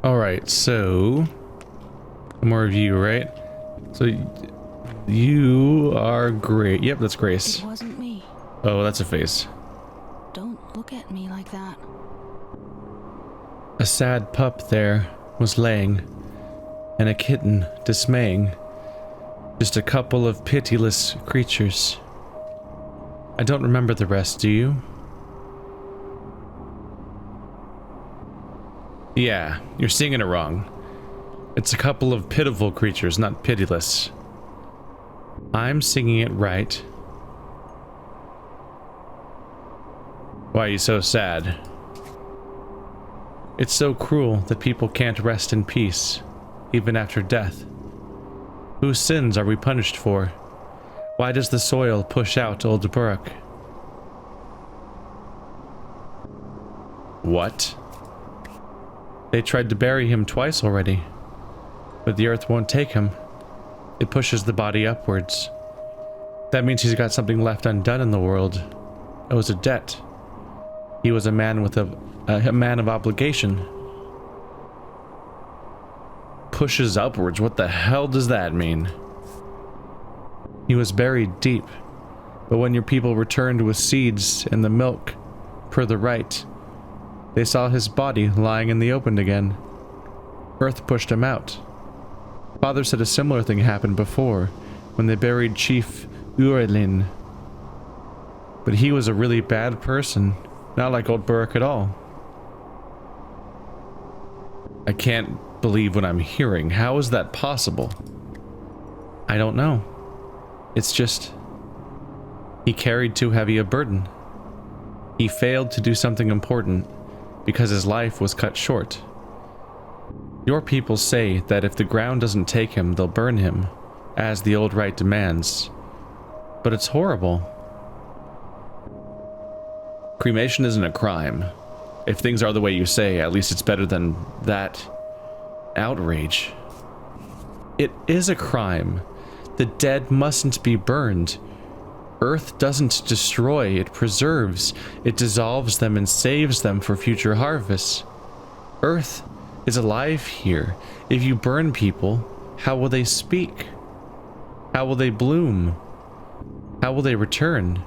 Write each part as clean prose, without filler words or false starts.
Alright, so more of you, right? So you are great. Yep, that's Grace. It wasn't me. Oh, that's a face. Don't look at me like that. A sad pup there was laying, and a kitten dismaying. Just a couple of pitiless creatures. I don't remember the rest, do you? Yeah, you're singing it wrong. It's a couple of pitiful creatures, not pitiless. I'm singing it right. Why are you so sad? It's so cruel that people can't rest in peace, even after death. Whose sins are we punished for? Why does the soil push out old Burke? What? They tried to bury him twice already, but the earth won't take him. It pushes the body upwards. That means he's got something left undone in the world. It was a debt. He was a man with a man of obligation. Pushes upwards? What the hell does that mean? He was buried deep, but when your people returned with seeds and the milk, per the rite, they saw his body lying in the open again. Earth pushed him out. Father said a similar thing happened before, when they buried Chief Urelin. But he was a really bad person, not like old Burke at all. I can't believe what I'm hearing. How is that possible? I don't know. It's just... he carried too heavy a burden. He failed to do something important because his life was cut short. Your people say that if the ground doesn't take him, they'll burn him, as the old rite demands. But it's horrible. Cremation isn't a crime. If things are the way you say, at least it's better than that. Outrage. It is a crime. The dead mustn't be burned. Earth doesn't destroy, it preserves. It dissolves them and saves them for future harvests. Earth is alive here. If you burn people, how will they speak? How will they bloom? How will they return?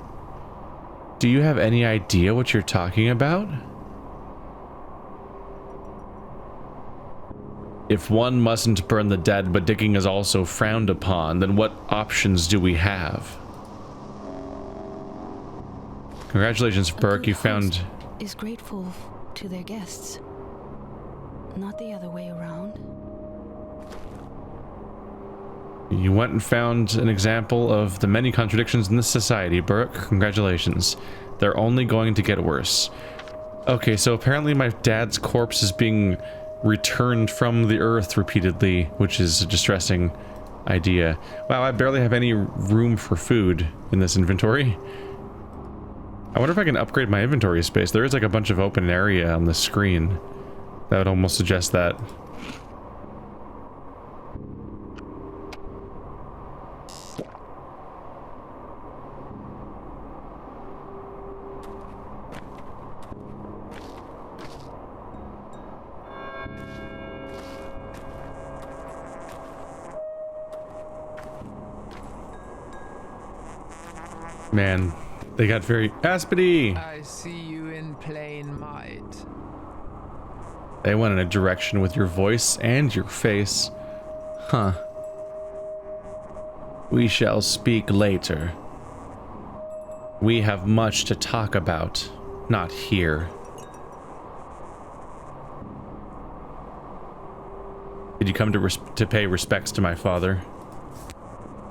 Do you have any idea what you're talking about? If one mustn't burn the dead, but digging is also frowned upon, then what options do we have? Congratulations, Burke, you found... is grateful to their guests, not the other way around. You went and found an example of the many contradictions in this society, Burke. Congratulations. They're only going to get worse. Okay, so apparently my dad's corpse is being returned from the earth repeatedly, which is a distressing idea. Wow, I barely have any room for food in this inventory. I wonder if I can upgrade my inventory space. There is like a bunch of open area on the screen. That would almost suggest that. Man, they got very... Aspity! I see you in plain might. They went in a direction with your voice and your face. Huh. We shall speak later. We have much to talk about, not here. Did you come to pay respects to my father?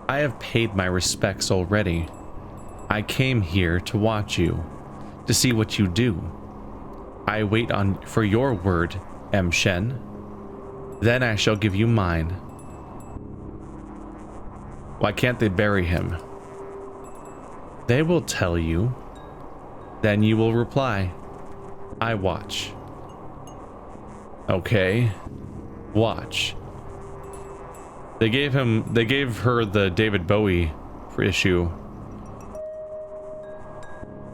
I have paid my respects already. I came here to watch you, to see what you do. I wait for your word, M. Shen. Then I shall give you mine. Why can't they bury him? They will tell you. Then you will reply. I watch. Okay. Watch. They gave her the David Bowie issue.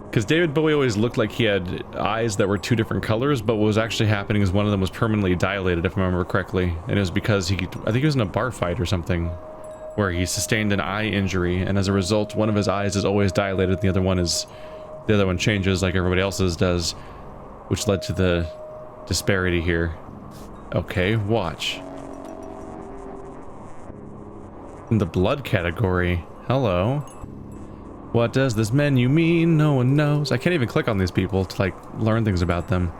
Because David Bowie always looked like he had eyes that were two different colors, but what was actually happening is one of them was permanently dilated, if I remember correctly. And it was because I think he was in a bar fight or something, where he sustained an eye injury, and as a result, one of his eyes is always dilated, and the other one changes like everybody else's does, which led to the disparity here. Okay, watch. In the blood category, hello. What does this menu mean? No one knows. I can't even click on these people to, like, learn things about them.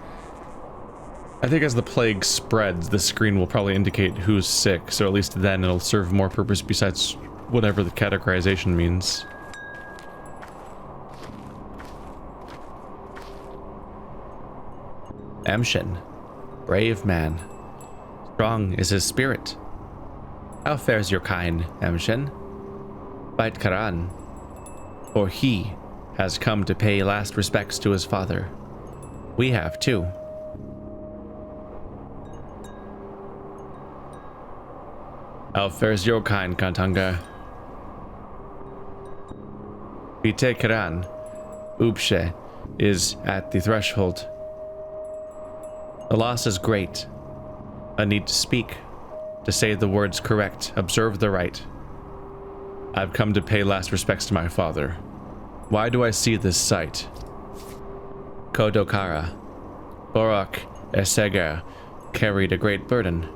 I think as the plague spreads, the screen will probably indicate who's sick, so at least then it'll serve more purpose besides whatever the categorization means. Amshin, brave man. Strong is his spirit. How fares your kind, Amshin? Bait Karan, for he has come to pay last respects to his father. We have too. How fares your kind, Kantanga? Bite Karan, Upshe is at the threshold. The loss is great. A need to speak, to say the words correct, observe the right. I've come to pay last respects to my father. Why do I see this sight? Kodokara, Borak Esega carried a great burden,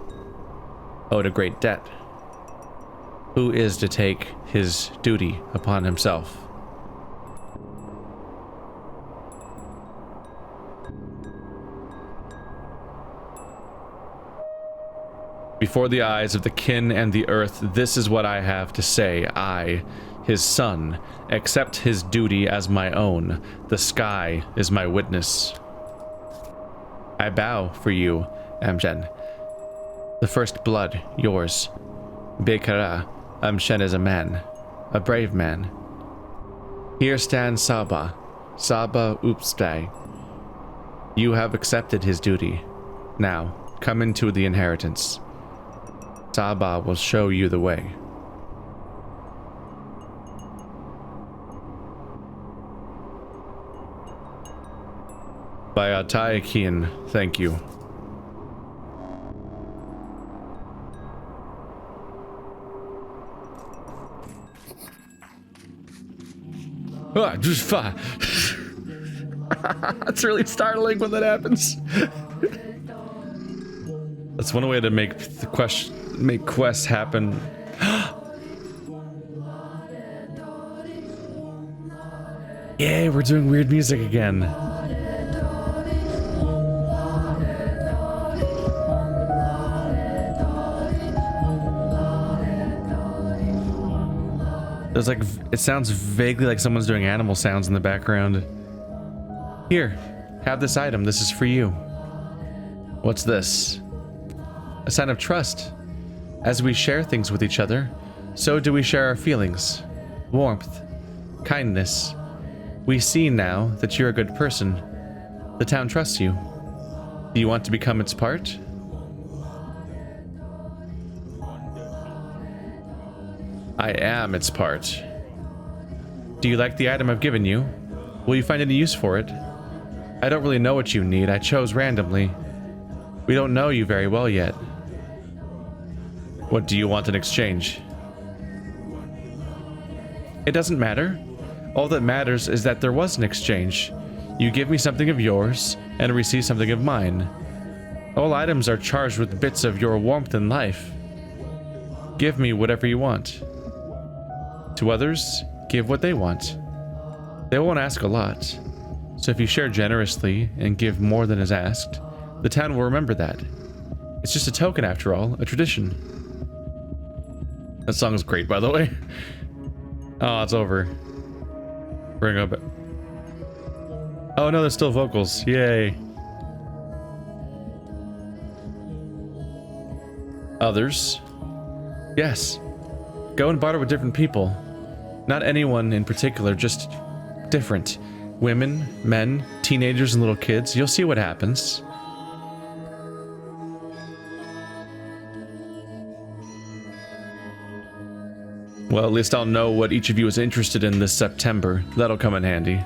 owed a great debt. Who is to take his duty upon himself? Before the eyes of the kin and the earth, this is what I have to say. I, his son, accept his duty as my own. The sky is my witness. I bow for you, Amjen. The first blood, yours. Bekara, Amshen is a man, a brave man. Here stands Saba, Saba Upstai. You have accepted his duty. Now, come into the inheritance. Saba will show you the way. By Atayakin, thank you. Ah, just fine. It's really startling when that happens. That's one way to make the quests happen. Yay, we're doing weird music again. There's like, it sounds vaguely like someone's doing animal sounds in the background. Here, have this item. This is for you. What's this? A sign of trust. As we share things with each other, so do we share our feelings, warmth, kindness. We see now that you're a good person. The town trusts you. Do you want to become its part? I am its part. Do you like the item I've given you? Will you find any use for it? I don't really know what you need. I chose randomly. We don't know you very well yet. What do you want in exchange? It doesn't matter. All that matters is that there was an exchange. You give me something of yours, and I receive something of mine. All items are charged with bits of your warmth and life. Give me whatever you want. To others, give what they want. They won't ask a lot. So if you share generously and give more than is asked, the town will remember that. It's just a token after all, a tradition. That song is great, by the way. Oh, it's over. Bring up it. Oh no, there's still vocals. Yay. Others? Yes. Go and barter with different people. Not anyone in particular, just different. Women, men, teenagers, and little kids. You'll see what happens. Well, at least I'll know what each of you is interested in this September. That'll come in handy.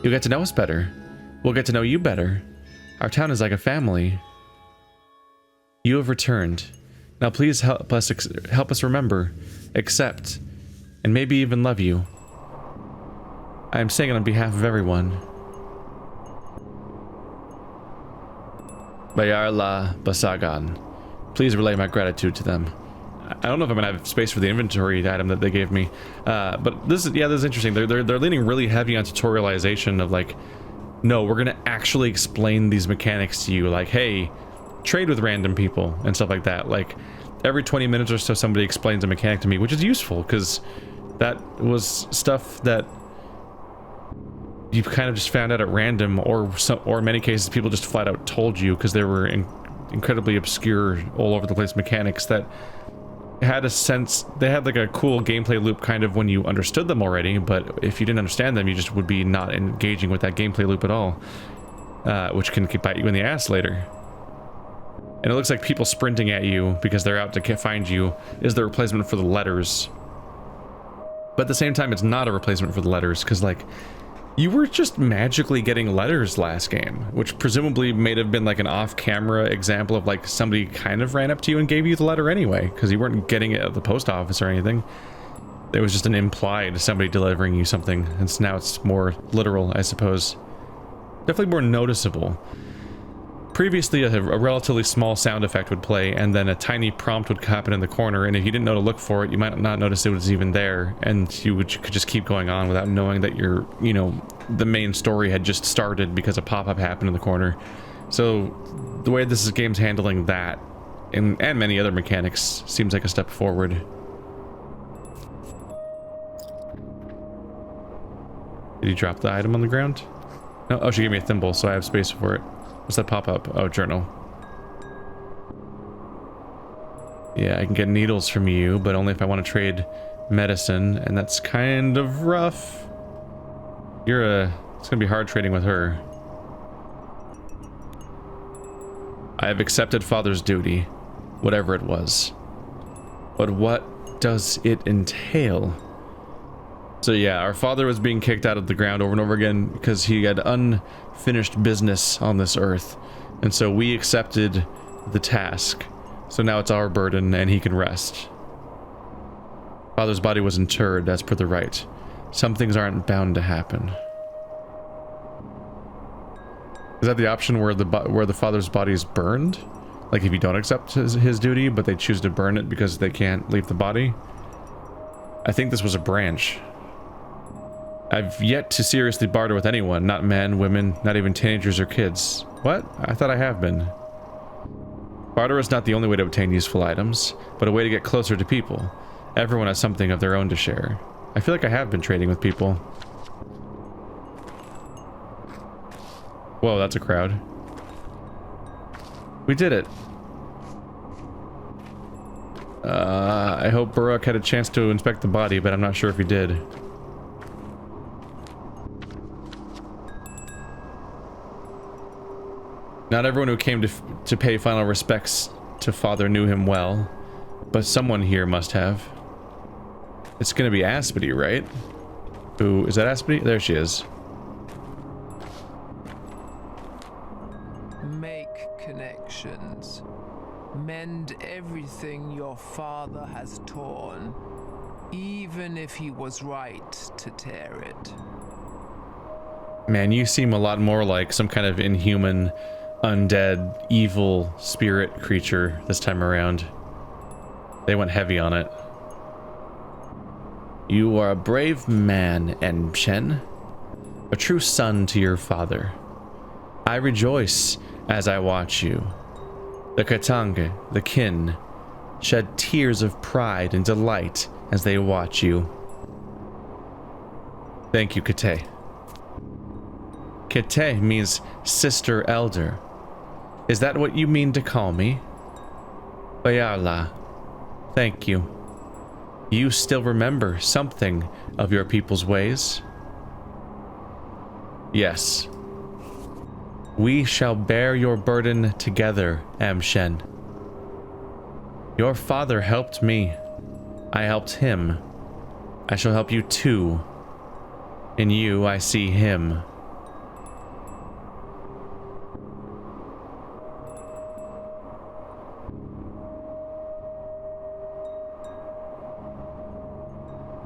You'll get to know us better. We'll get to know you better. Our town is like a family. You have returned. Now please help us remember, accept, and maybe even love you. I am saying it on behalf of everyone. Bayar La Basagan. Please relay my gratitude to them. I don't know if I'm gonna have space for the inventory item that they gave me, but this is interesting. They're leaning really heavy on tutorialization of like, no, we're gonna actually explain these mechanics to you. Like, hey, trade with random people and stuff like that. Like, every 20 minutes or so, somebody explains a mechanic to me, which is useful because that was stuff that you kind of just found out at random, or in many cases, people just flat out told you because they were incredibly obscure, all over the place mechanics that had a sense. They had like a cool gameplay loop kind of when you understood them already, but if you didn't understand them, you just would be not engaging with that gameplay loop at all, which can bite you in the ass later. And it looks like people sprinting at you because they're out to find you is the replacement for the letters. But at the same time, it's not a replacement for the letters, because like, you were just magically getting letters last game, which presumably may have been like an off-camera example of like somebody kind of ran up to you and gave you the letter anyway, because you weren't getting it at the post office or anything. It was just an implied somebody delivering you something, and so now it's more literal, I suppose. Definitely more noticeable. Previously, a relatively small sound effect would play, and then a tiny prompt would happen in the corner, and if you didn't know to look for it, you might not notice it was even there, and you could just keep going on without knowing that the main story had just started because a pop-up happened in the corner. So, the way this game's handling that, and many other mechanics, seems like a step forward. Did he drop the item on the ground? No, oh, she gave me a thimble, so I have space for it. What's that pop up? Oh, journal. Yeah, I can get needles from you, but only if I want to trade medicine, and that's kind of rough. It's gonna be hard trading with her. I have accepted Father's duty, whatever it was. But what does it entail? So yeah, our father was being kicked out of the ground over and over again because he had unfinished business on this earth. And so we accepted the task. So now it's our burden and he can rest. Father's body was interred as per the rite. Some things aren't bound to happen. Is that the option where the father's body is burned? Like if you don't accept his duty, but they choose to burn it because they can't leave the body? I think this was a branch. I've yet to seriously barter with anyone, not men, women, not even teenagers or kids. What? I thought I have been. Barter is not the only way to obtain useful items, but a way to get closer to people. Everyone has something of their own to share. I feel like I have been trading with people. Whoa, that's a crowd. We did it. I hope Baruch had a chance to inspect the body, but I'm not sure if he did. Not everyone who came to pay final respects to Father knew him well, but someone here must have. It's gonna be Aspity, right? Who is that? Aspity? There she is. Make connections. Mend everything your father has torn, even if he was right to tear it. Man, you seem a lot more like some kind of inhuman, undead, evil spirit creature this time around. They went heavy on it. You are a brave man, Shen, a true son to your father. I rejoice as I watch you. The Katange, the kin, shed tears of pride and delight as they watch you. Thank you, Kate. Kate means sister elder. Is that what you mean to call me? Bayarla, thank you. You still remember something of your people's ways? Yes. We shall bear your burden together, Shen. Your father helped me. I helped him. I shall help you too. In you, I see him.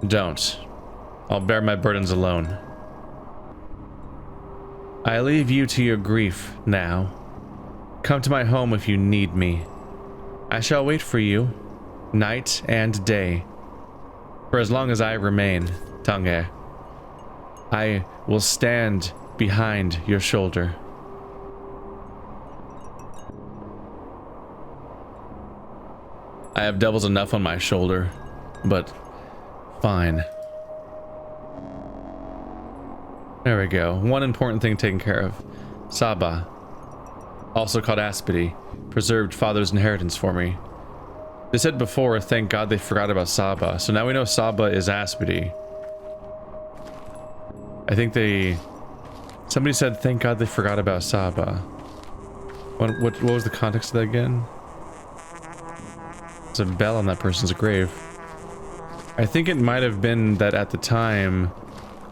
Don't. I'll bear my burdens alone. I leave you to your grief now. Come to my home if you need me. I shall wait for you, night and day. For as long as I remain, Tange, I will stand behind your shoulder. I have devils enough on my shoulder, but fine. There we go. One important thing taken care of. Saba, also called Aspity, preserved father's inheritance for me. They said before, thank God they forgot about Saba, so now we know Saba is Aspity. I think somebody said thank God they forgot about Saba. What was the context of that again? There's a bell on that person's grave. I think it might have been that at the time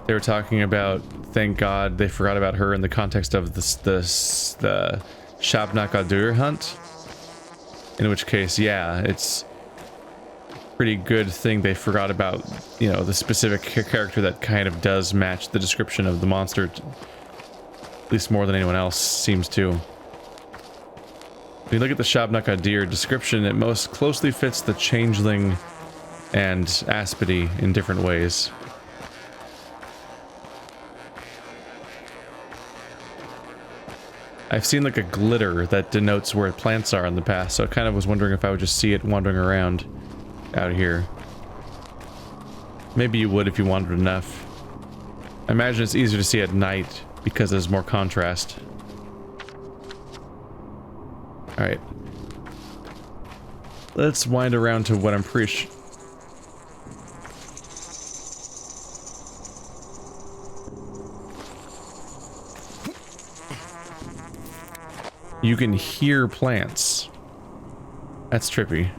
they were talking about thank God they forgot about her in the context of the Shabnakadur hunt. In which case, yeah, it's a pretty good thing they forgot about, you know, the specific character that kind of does match the description of the monster, at least more than anyone else seems to. When you look at the Shabnakadur description, it most closely fits the changeling and Aspity in different ways. I've seen like a glitter that denotes where plants are in the past, so I kind of was wondering if I would just see it wandering around out here. Maybe you would if you wandered enough. I imagine it's easier to see at night because there's more contrast. Alright. Let's wind around to what I'm pretty sure. You can hear plants. That's trippy.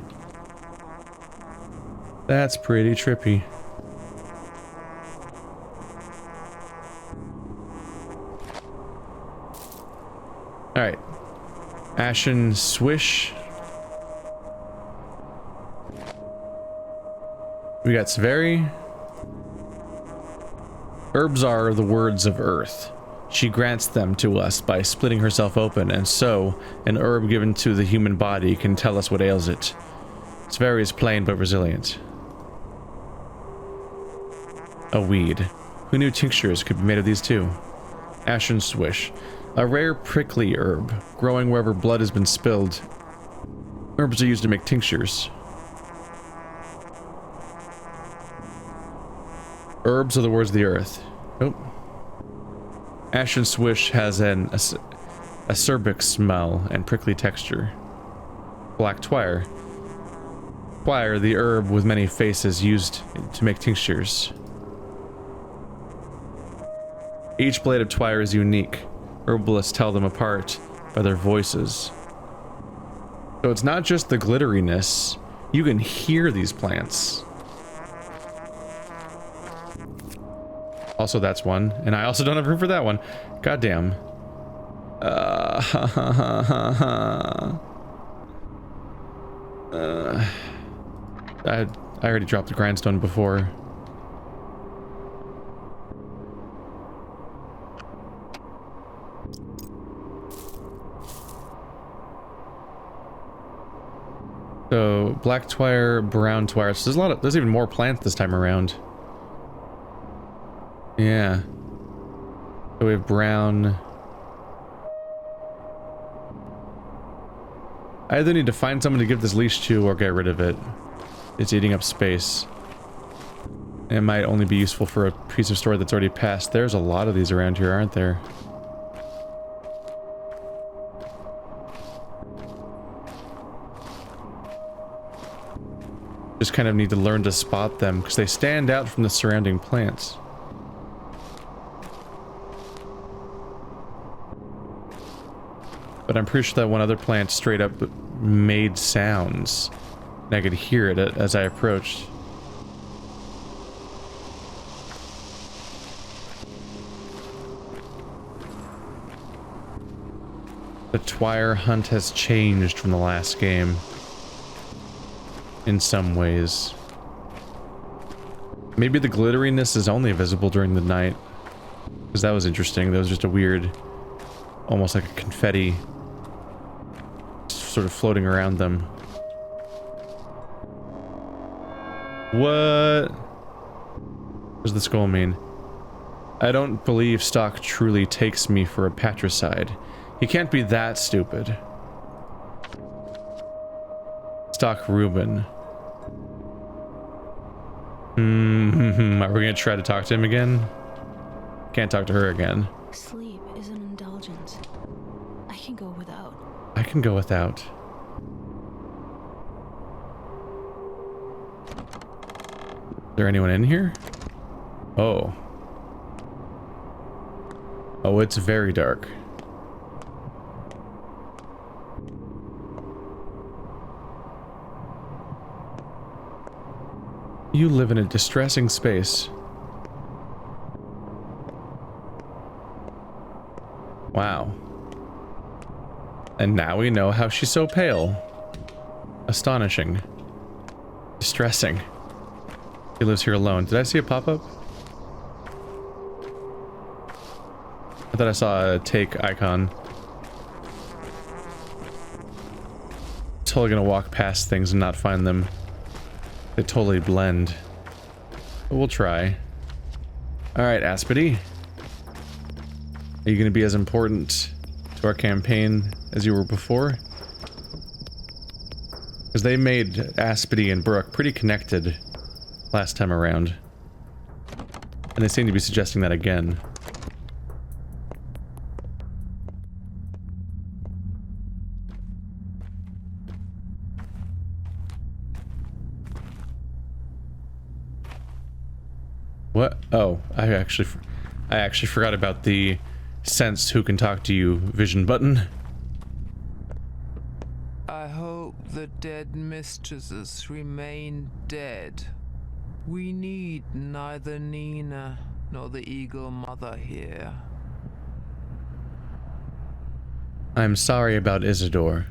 That's pretty trippy. Alright. Ashen swish. We got Sveri. Herbs are the words of earth. She grants them to us by splitting herself open, and so, an herb given to the human body can tell us what ails it. Sveri is plain but resilient. A weed. Who knew tinctures could be made of these too? Ashen swish. A rare prickly herb, growing wherever blood has been spilled. Herbs are used to make tinctures. Herbs are the words of the earth. Oh. Ashen swish has an acerbic smell and prickly texture. Black twire. Twire, the herb with many faces used to make tinctures. Each blade of twire is unique. Herbalists tell them apart by their voices. So it's not just the glitteriness. You can hear these plants. Also, that's one. And I also don't have room for that one. Goddamn. I already dropped the grindstone before. So, black twire, brown twire. So there's even more plants this time around. Yeah. So we have brown. I either need to find someone to give this leash to or get rid of it. It's eating up space. It might only be useful for a piece of story that's already passed. There's a lot of these around here, aren't there? Just kind of need to learn to spot them because they stand out from the surrounding plants. But I'm pretty sure that one other plant straight up made sounds. And I could hear it as I approached. The twire hunt has changed from the last game. In some ways. Maybe the glitteriness is only visible during the night. Because that was interesting. That was just a weird, almost like a confetti sort of floating around them. What does the skull mean? I don't believe Stock truly takes me for a patricide. He can't be that stupid. Stock Reuben. Are we gonna try to talk to him again? Can't talk to her again. Sleep is an indulgence. I can go without. I can go without. Is there anyone in here? Oh. Oh, it's very dark. You live in a distressing space. Wow. And now we know how she's so pale. Astonishing. Distressing. He lives here alone. Did I see a pop-up? I thought I saw a take icon. Totally gonna walk past things and not find them. They totally blend. But we'll try. Alright, Aspity. Are you gonna be as important to our campaign as you were before? Because they made Aspity and Brooke pretty connected last time around. And they seem to be suggesting that again. What? Oh, I actually forgot about the sense who can talk to you vision button. I hope the dead mistresses remain dead. We need neither Nina nor the Eagle Mother here. I'm sorry about Isidore,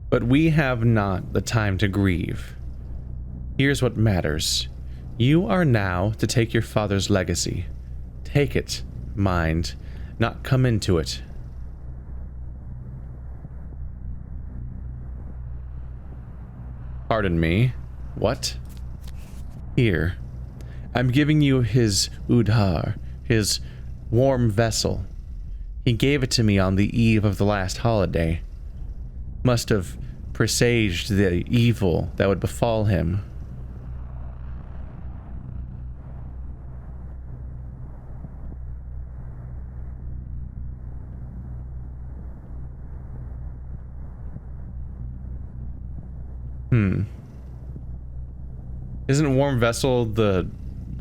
but we have not the time to grieve. Here's what matters. You are now to take your father's legacy. Take it, mind, not come into it. Pardon me. What? Here. I'm giving you his udhar, his warm vessel. He gave it to me on the eve of the last holiday. Must have presaged the evil that would befall him. Isn't Warm Vessel the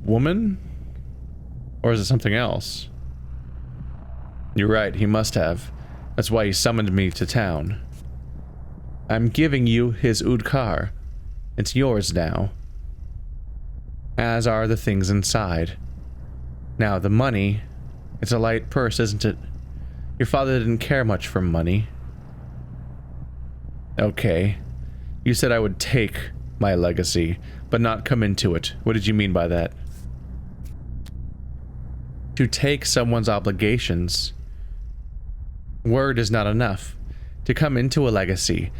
woman? Or is it something else? You're right, he must have. That's why he summoned me to town. I'm giving you his Udkar. It's yours now. As are the things inside. Now, the money... It's a light purse, isn't it? Your father didn't care much for money. Okay. You said I would take my legacy, but not come into it. What did you mean by that? To take someone's obligations. Word is not enough. To come into a legacy,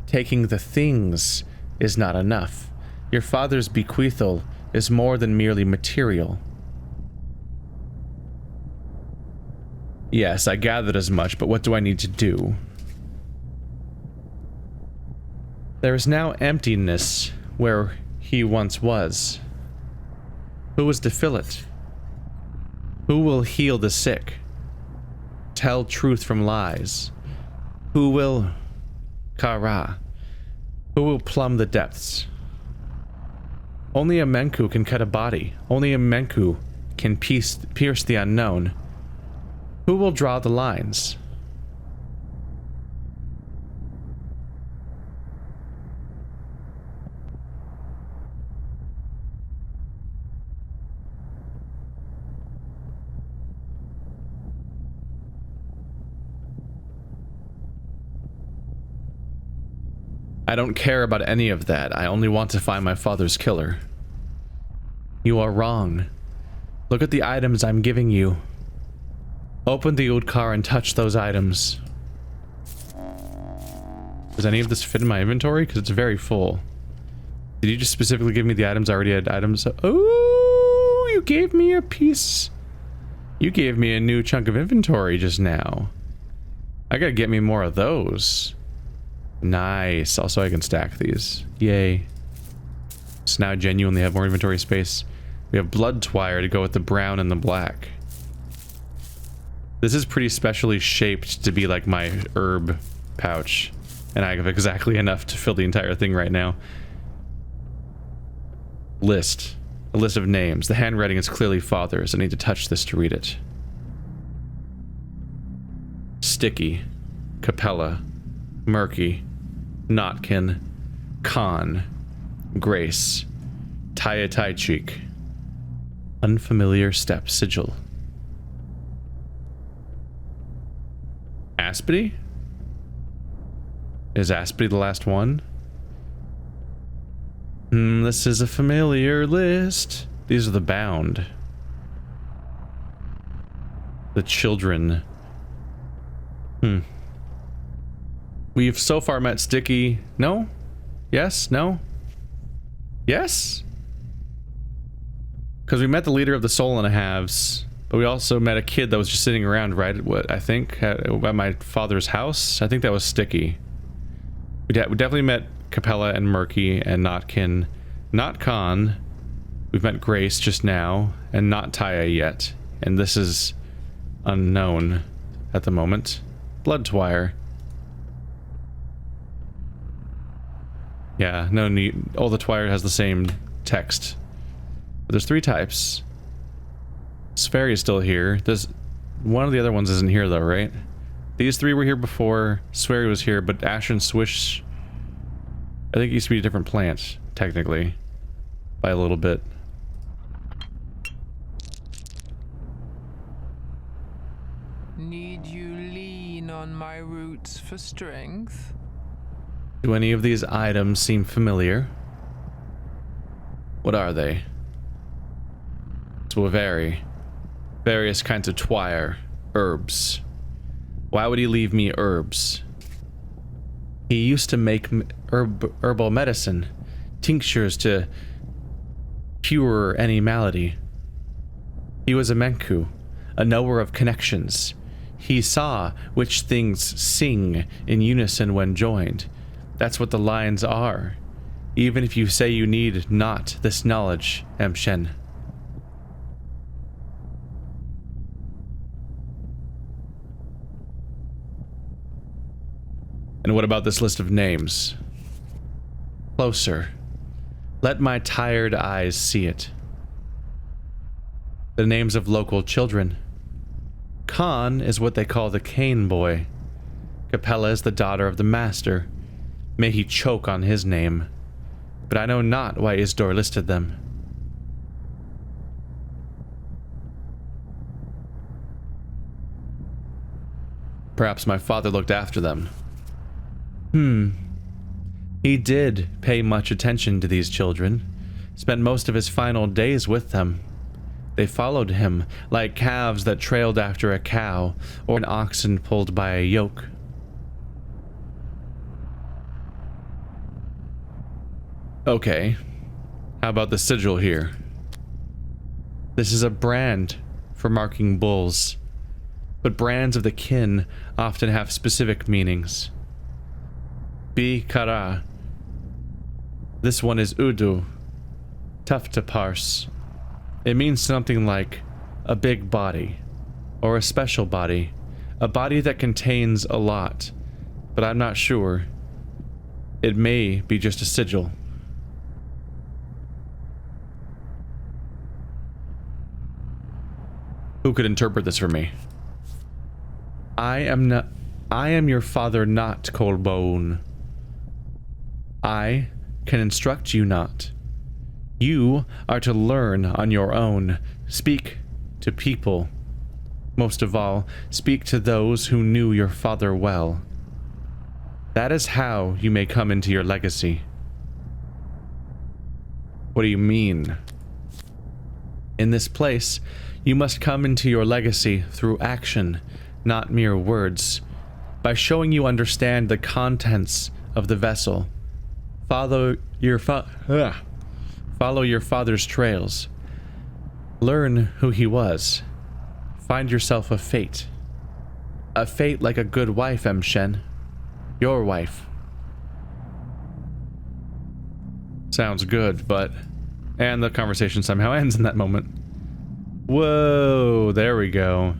taking the things is not enough. Your father's bequeathal is more than merely material. Yes, I gathered as much, but what do I need to do? There is now emptiness where he once was. Who is to fill it? Who will heal the sick? Tell truth from lies? Who will... Kara? Who will plumb the depths? Only a Menku can cut a body. Only a Menku can pierce the unknown. Who will draw the lines? I don't care about any of that. I only want to find my father's killer. You are wrong. Look at the items I'm giving you. Open the old car and touch those items. Does any of this fit in my inventory? Because it's very full. Did you just specifically give me the items? I already had items. Oh, you gave me a piece. You gave me a new chunk of inventory just now. I gotta get me more of those. Nice. Also, I can stack these. Yay. So now I genuinely have more inventory space. We have blood twire to go with the brown and the black. This is pretty specially shaped to be like my herb pouch. And I have exactly enough to fill the entire thing right now. List. A list of names. The handwriting is clearly father's. I need to touch this to read it. Sticky. Capella. Murky. Notkin. Khan. Grace. Taya Tai Cheek. Unfamiliar step sigil. Aspity? Is Aspity the last one? This is a familiar list. These are the bound. The children. We've so far met Sticky. No? Yes? No? Yes? Because we met the leader of the Soul and a Halves, but we also met a kid that was just sitting around, right? What I think at my father's house. I think that was Sticky. We definitely met Capella and Murky and Notkin. Not Khan. We've met Grace just now, and not Taya yet. And this is unknown at the moment. Blood Twire. Yeah, no need. All the Twire has the same text. But there's 3 types. Sperry is still here. There's one of the other ones isn't here though, right? These 3 were here before. Swery was here, but Ash and Swish, I think it used to be a different plant, technically. By a little bit. Need you lean on my roots for strength? Do any of these items seem familiar? What are they? It will vary. Various kinds of twire. Herbs. Why would he leave me herbs? He used to make herbal medicine. Tinctures to cure any malady. He was a Menku. A knower of connections. He saw which things sing in unison when joined. That's what the lines are. Even if you say you need not this knowledge, Shen. And what about this list of names? Closer. Let my tired eyes see it. The names of local children. Khan is what they call the Cane Boy. Capella is the daughter of the Master. May he choke on his name. But I know not why Isdor listed them. Perhaps my father looked after them. He did pay much attention to these children. Spent most of his final days with them. They followed him like calves that trailed after a cow or an oxen pulled by a yoke. Okay, how about the sigil here? This is a brand for marking bulls, but brands of the kin often have specific meanings. Bi Kara. This one is Udu. Tough to parse. It means something like a big body, or a special body, a body that contains a lot, but I'm not sure. It may be just a sigil. Who could interpret this for me? I am your father, not Colbone. I can instruct you not. You are to learn on your own. Speak to people. Most of all, speak to those who knew your father well. That is how you may come into your legacy. What do you mean? In this place, you must come into your legacy through action, not mere words. By showing you understand the contents of the vessel, follow your father's trails. Learn who he was. Find yourself a fate. A fate like a good wife, M. Shen. Your wife. Sounds good, but... And the conversation somehow ends in that moment. Whoa, there we go.